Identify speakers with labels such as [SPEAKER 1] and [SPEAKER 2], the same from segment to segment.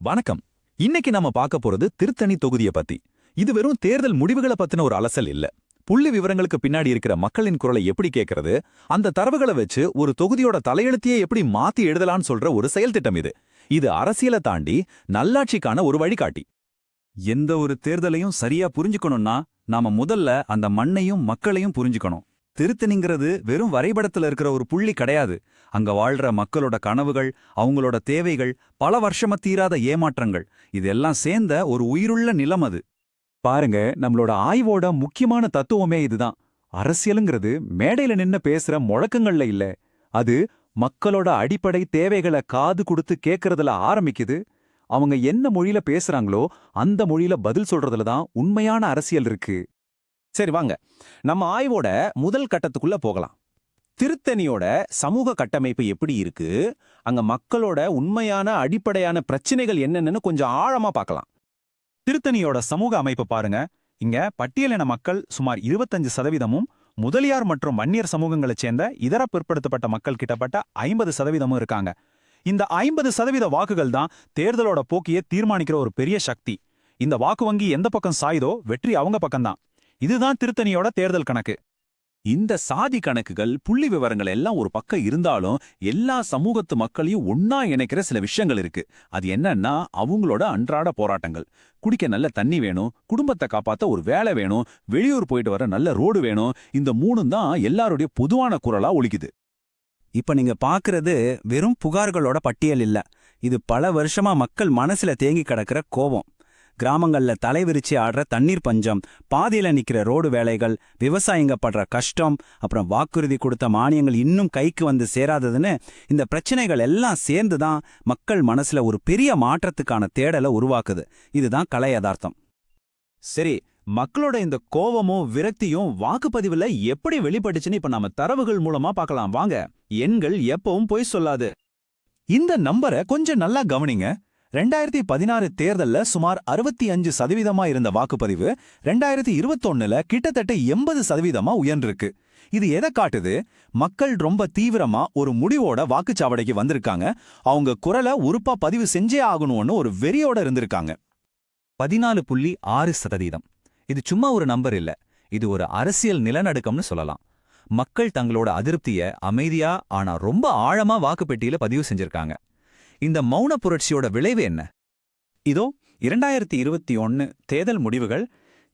[SPEAKER 1] வணக்கம். இன்னைக்கு நாம பார்க்க போறது திருத்தணி தொகுதிய பத்தி. இது வெறும் தேர்தல் முடிவுகளை பத்தின ஒரு அலசல் இல்ல. புள்ளி விவரங்களுக்கு பின்னாடி இருக்கிற மக்களின் குரலை எப்படி கேட்கறது, அந்த தரவுகளை வச்சு ஒரு தொகுதியோட தலையெழுத்தையே எப்படி மாத்தி எழுதலாம்னு சொல்ற ஒரு செயல் திட்டம் இது. இது அரசியலை தாண்டி நல்லாட்சிக்கான ஒரு வழிகாட்டி.
[SPEAKER 2] எந்த ஒரு தேர்தலையும் சரியா புரிஞ்சுக்கணும்னா நாம முதல்ல அந்த மண்ணையும் மக்களையும் புரிஞ்சுக்கணும். திருத்தணிங்கிறது வெறும் வரைபடத்துல இருக்கிற ஒரு புள்ளி கிடையாது. அங்க வாழ்ற மக்களோட கனவுகள், அவங்களோட தேவைகள், பல வருஷமா தீராத ஏமாற்றங்கள், இதெல்லாம் சேர்ந்த ஒரு உயிருள்ள நிலம் அது.
[SPEAKER 3] பாருங்க, நம்மளோட ஆய்வோட முக்கியமான தத்துவமே இதுதான். அரசியலுங்கிறது மேடையில நின்னு பேசுற முழக்கங்கள்ல இல்ல. அது மக்களோட அடிப்படை தேவைகளை காது கொடுத்து கேட்கறதுல ஆரம்பிக்குது. அவங்க என்ன மொழியில பேசுறாங்களோ அந்த மொழியில பதில் சொல்றதுல தான் உண்மையான அரசியல் இருக்கு.
[SPEAKER 4] சரி வாங்க, நம்ம ஆய்வோட முதல் கட்டத்துக்குள்ள போகலாம். திருத்தணியோட சமூக கட்டமைப்பு எப்படி இருக்கு, அங்க மக்களோட உண்மையான அடிப்படையான பிரச்சனைகள் என்னென்னு கொஞ்சம் ஆழமா பார்க்கலாம்.
[SPEAKER 2] திருத்தணியோட சமூக அமைப்பு பாருங்க. இங்க பட்டியலின மக்கள் சுமார் 25%, முதலியார் மற்றும் வன்னியர் சமூகங்களைச் சேர்ந்த இதர பிற்படுத்தப்பட்ட மக்கள் கிட்டத்தட்ட 50% இருக்காங்க. இந்த 50% வாக்குகள் தான் தேர்தலோட போக்கியை தீர்மானிக்கிற ஒரு பெரிய சக்தி. இந்த வாக்கு வங்கி எந்த பக்கம் சாயுதோ வெற்றி அவங்க பக்கம்தான். இதுதான் திருத்தணியோட தேர்தல் கணக்கு.
[SPEAKER 1] இந்த சாதி கணக்குகள், புள்ளி விவரங்கள் எல்லாம் ஒரு பக்கம் இருந்தாலும் எல்லா சமூகத்து மக்களையும் ஒன்னா இணைக்கிற சில விஷயங்கள் இருக்கு. அது என்னன்னா அவங்களோட அன்றாட போராட்டங்கள். குடிக்க நல்ல தண்ணி வேணும், குடும்பத்தை காப்பாத்த ஒரு வேலை வேணும், வெளியூர் போயிட்டு வர நல்ல ரோடு வேணும். இந்த மூணும் தான் எல்லாருடைய பொதுவான குரலா ஒலிக்குது.
[SPEAKER 5] இப்ப நீங்க பாக்குறது வெறும் புகார்களோட பட்டியல் இல்ல. இது பல வருஷமா மக்கள் மனசுல தேங்கி கிடக்கிற கோபம். கிராமங்கள்ல தலைவிரிச்சு ஆடுற தண்ணீர் பஞ்சம், பாதியில நிக்கிற ரோடு வேலைகள், விவசாயிங்க படுற கஷ்டம், அப்புறம் வாக்குறுதி கொடுத்த மானியங்கள் இன்னும் கைக்கு வந்து சேராததுன்னு இந்த பிரச்சனைகள் எல்லாம் சேர்ந்துதான் மக்கள் மனசுல ஒரு பெரிய மாற்றத்துக்கான தேடலை உருவாக்குது. இதுதான் கலை யதார்த்தம்.
[SPEAKER 1] சரி, மக்களோட இந்த கோவமும் விரக்தியும் வாக்குப்பதிவுல எப்படி வெளிப்பட்டுச்சுன்னு இப்ப நாம தரவுகள் மூலமா பார்க்கலாம் வாங்க. எண்கள் எப்பவும் பொய் சொல்லாது. இந்த நம்பரை கொஞ்சம் நல்லா கவனிங்க. 2016 தேர்தல்ல சுமார் 65% இருந்த வாக்குப்பதிவு 2021ல கிட்டத்தட்ட 80% உயர்ந்திருக்கு. இது எதை காட்டுது? மக்கள் ரொம்ப தீவிரமா ஒரு முடிவோட வாக்குச்சாவடிக்கு வந்திருக்காங்க. அவங்க குரலை உறுப்பா பதிவு செஞ்சே ஆகணும்னு ஒரு வெறியோட இருந்திருக்காங்க.
[SPEAKER 2] 14.6%. இது சும்மா ஒரு நம்பர் இல்ல, இது ஒரு அரசியல் நிலநடுக்கம்னு சொல்லலாம். மக்கள் தங்களோட அதிருப்திய அமைதியா ஆனா ரொம்ப ஆழமா வாக்குப்பெட்டியில பதிவு செஞ்சிருக்காங்க. இந்த மௌன புரட்சியோட விளைவு என்ன? இதோ 2021 தேர்தல் முடிவுகள்.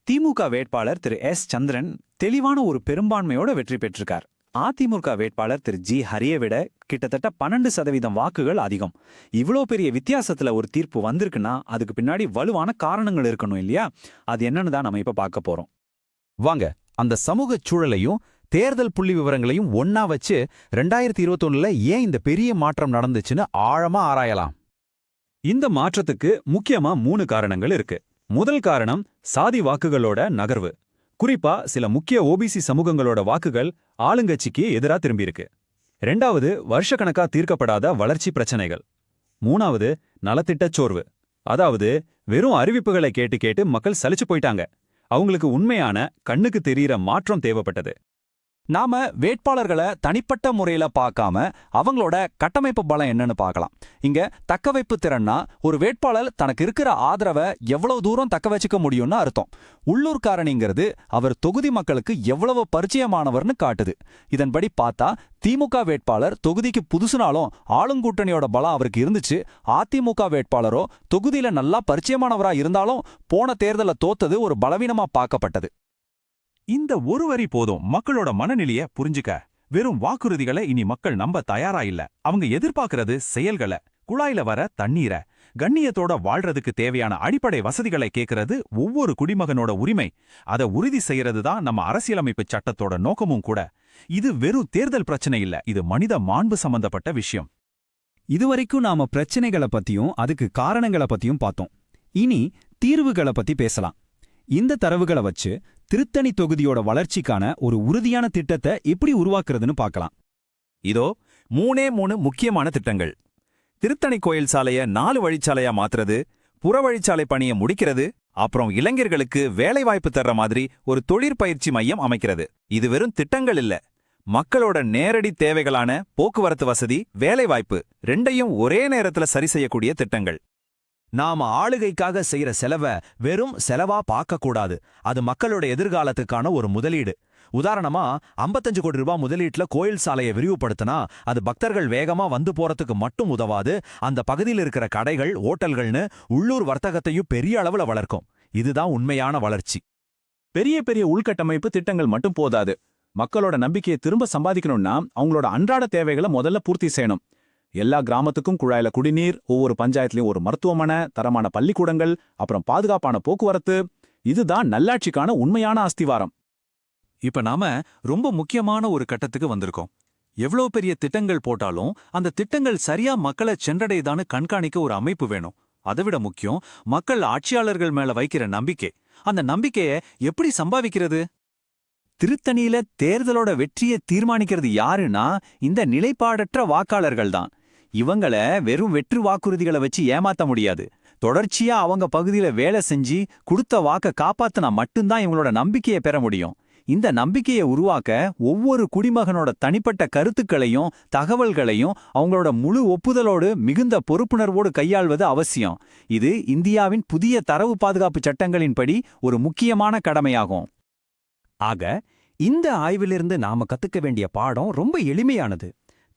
[SPEAKER 2] திமுக வேட்பாளர் திரு எஸ் சந்திரன் தெளிவான ஒரு பெரும்பான்மையோட வெற்றி பெற்றிருக்கார். அதிமுக வேட்பாளர் திரு ஜி ஹரியை விட கிட்டத்தட்ட 12% வாக்குகள் அதிகம். இவ்வளோ பெரிய வித்தியாசத்துல ஒரு தீர்ப்பு வந்திருக்குன்னா அதுக்கு பின்னாடி வலுவான காரணங்கள் இருக்கணும் இல்லையா? அது என்னன்னு தான் நம்ம இப்ப பார்க்க போறோம்.
[SPEAKER 1] வாங்க, அந்த சமூக சூழலையும் தேர்தல் புள்ளி விவரங்களையும் ஒன்னா வச்சு 2021ல ஏன் இந்த பெரிய மாற்றம் நடந்துச்சுன்னு ஆழமா ஆராயலாம்.
[SPEAKER 2] இந்த மாற்றத்துக்கு முக்கியமா 3 காரணங்கள் இருக்கு. முதல் காரணம் சாதி வாக்குகளோட நகர்வு. குறிப்பா சில முக்கிய ஓபிசி சமூகங்களோட வாக்குகள் ஆளுங்கட்சிக்கு எதிரா திரும்பியிருக்கு. 2வது, வருஷக்கணக்கா தீர்க்கப்படாத வளர்ச்சி பிரச்சனைகள். 3வது, நலத்திட்டச் சோர்வு. அதாவது வெறும் அறிவிப்புகளை கேட்டு கேட்டு மக்கள் சலிச்சு போயிட்டாங்க. அவங்களுக்கு உண்மையான கண்ணுக்கு தெரியற மாற்றம் தேவைப்பட்டது.
[SPEAKER 3] நாம வேட்பாளர்களை தனிப்பட்ட முறையில பார்க்காம அவங்களோட கட்டமைப்பு பலம் என்னன்னு பார்க்கலாம். இங்க தக்கவைப்பு திறன்னா ஒரு வேட்பாளர் தனக்கு இருக்கிற ஆதரவை எவ்வளவு தூரம் தக்க வச்சுக்க முடியும்னு அர்த்தம். உள்ளூர் காரணிங்கிறது அவர் தொகுதி மக்களுக்கு எவ்வளவு பரிச்சயமானவர்னு காட்டுது. இதன்படி பார்த்தா திமுக வேட்பாளர் தொகுதிக்கு புதுசுனாலும் ஆளுங்கூட்டணியோட பலம் அவருக்கு இருந்துச்சு. அதிமுக வேட்பாளரோ தொகுதியில நல்லா பரிச்சயமானவரா இருந்தாலும் போன தேர்தல தோத்தது ஒரு பலவீனமா பார்க்கப்பட்டது.
[SPEAKER 2] இந்த ஒரு வரி போதும் மக்களோட மனநிலைய புரிஞ்சுக்க. வெறும் வாக்குறுதிகளை இனி மக்கள் நம்ப தயாரா இல்ல. அவங்க எதிர்பார்க்கறது செயல்களை. குழாயில வர தண்ணீரை, கண்ணியத்தோட வாழ்றதுக்கு தேவையான அடிப்படை வசதிகளை கேட்கறது ஒவ்வொரு குடிமகனோட உரிமை. அதை உறுதி செய்யறது தான் நம்ம அரசியலமைப்பு சட்டத்தோட நோக்கமும் கூட. இது வெறும் தேர்தல் பிரச்சனை இல்ல, இது மனித மாண்பு சம்பந்தப்பட்ட விஷயம்.
[SPEAKER 5] இதுவரைக்கும் நாம பிரச்சனைகளை பத்தியும் அதுக்கு காரணங்களை பத்தியும் பார்த்தோம். இனி தீர்வுகளை பத்தி பேசலாம். இந்த தரவுகளை வச்சு திருத்தணி தொகுதியோட வளர்ச்சிக்கான ஒரு உறுதியான திட்டத்தை எப்படி உருவாக்குறதுன்னு பார்க்கலாம்.
[SPEAKER 1] இதோ 3 முக்கியமான திட்டங்கள். திருத்தணி கோயில் சாலைய 4 வழிச்சாலையா மாத்துறது, புறவழிச்சாலை பணியை முடிக்கிறது, அப்புறம் இளைஞர்களுக்கு வேலைவாய்ப்பு தர்ற மாதிரி ஒரு தொழிற்பயிற்சி மையம் அமைக்கிறது. இது வெறும் திட்டங்கள் இல்ல, மக்களோட நேரடி தேவைகளான போக்குவரத்து வசதி, வேலைவாய்ப்பு 2யும் ஒரே நேரத்துல சரி செய்யக்கூடிய திட்டங்கள்.
[SPEAKER 2] நாம ஆளுகைக்காக செய்யற செலவை வெறும் செலவா பார்க்க கூடாது. அது மக்களோட எதிர்காலத்துக்கான ஒரு முதலீடு. உதாரணமா 55 கோடி ரூபாய் முதலீட்டுல கோயில் சாலையை விரிவுபடுத்தினா அது பக்தர்கள் வேகமா வந்து போறதுக்கு மட்டும் உதவாது, அந்த பகுதியில் இருக்கிற கடைகள், ஓட்டல்கள்னு உள்ளூர் வர்த்தகத்தையும் பெரிய அளவுல வளர்க்கும். இதுதான் உண்மையான வளர்ச்சி.
[SPEAKER 4] பெரிய பெரிய உள்கட்டமைப்பு திட்டங்கள் மட்டும் போதாது. மக்களோட நம்பிக்கையை திரும்ப சம்பாதிக்கணும்னா அவங்களோட அன்றாட தேவைகளை முதல்ல பூர்த்தி செய்யணும். எல்லா கிராமத்துக்கும் குழாயில குடிநீர், ஒவ்வொரு பஞ்சாயத்துலயும் ஒரு மருத்துவமனை, தரமான பள்ளிக்கூடங்கள், அப்புறம் பாதுகாப்பான போக்குவரத்து. இதுதான் நல்லாட்சிக்கான உண்மையான அஸ்திவாரம்.
[SPEAKER 3] இப்ப நாம ரொம்ப முக்கியமான ஒரு கட்டத்துக்கு வந்திருக்கோம். எவ்வளவு பெரிய திட்டங்கள் போட்டாலும் அந்த திட்டங்கள் சரியா மக்களை சென்றடையுதான்னு கண்காணிக்க ஒரு அமைப்பு வேணும். அதைவிட முக்கியம், மக்கள் ஆட்சியாளர்கள் மேல வைக்கிற நம்பிக்கை. அந்த நம்பிக்கைய எப்படி சம்பாதிக்கிறது? திருத்தணியில தேர்தலோட வெற்றியை தீர்மானிக்கிறது யாருன்னா இந்த நிலைப்பாடற்ற வாக்காளர்கள் தான். இவங்கள வெறும் வெற்று வாக்குறுதிகளை வச்சு ஏமாத்த முடியாது. தொடர்ச்சியா அவங்க பகுதியில வேலை செஞ்சு கொடுத்த வாக்க காப்பாத்தினா மட்டும்தான் இவங்களோட நம்பிக்கையை பெற முடியும். இந்த நம்பிக்கையை உருவாக்க ஒவ்வொரு குடிமகனோட தனிப்பட்ட கருத்துக்களையும் தகவல்களையும் அவங்களோட முழு ஒப்புதலோடு மிகுந்த பொறுப்புணர்வோடு கையாள்வது அவசியம். இது இந்தியாவின் புதிய தரவு பாதுகாப்பு சட்டங்களின்படி ஒரு முக்கியமான கடமையாகும்.
[SPEAKER 5] ஆக இந்த ஆய்விலிருந்து நாம கத்துக்க வேண்டிய பாடம் ரொம்ப எளிமையானது.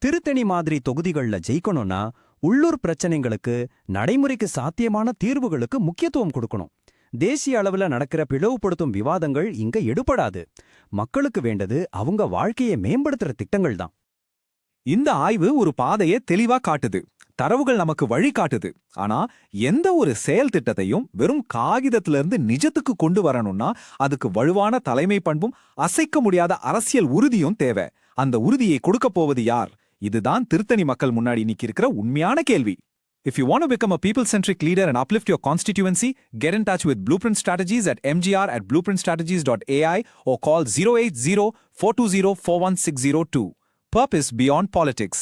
[SPEAKER 5] திருத்தணி மாதிரி தொகுதிகள்ல ஜெயிக்கணும்னா உள்ளூர் பிரச்சனைகளுக்கு, நடைமுறைக்கு சாத்தியமான தீர்வுகளுக்கு முக்கியத்துவம் கொடுக்கணும். தேசிய அளவுல நடக்கிற பிளவுபடுத்தும் விவாதங்கள் இங்க எடுபடாது. மக்களுக்கு வேண்டது அவங்க வாழ்க்கையை மேம்படுத்துற திட்டங்கள் தான்.
[SPEAKER 1] இந்த ஆய்வு ஒரு பாதையை தெளிவா காட்டுது. தரவுகள் நமக்கு வழி காட்டுது. ஆனா எந்த ஒரு செயல் திட்டத்தையும் வெறும் காகிதத்திலிருந்து நிஜத்துக்கு கொண்டு வரணும்னா அதுக்கு வலுவான தலைமை பண்பும் அசைக்க முடியாத அரசியல் உறுதியும் தேவை. அந்த உறுதியை கொடுக்க போவது யார்? இதுதான் திருத்தணி மக்கள் முன்னாடி இன்னைக்கு இருக்கிற உண்மையான கேள்வி. If you want to become a people-centric leader and uplift your constituency, get in touch with Blueprint Strategies at mgr@blueprintstrategies.ai or call 080-420-41602. Purpose beyond politics.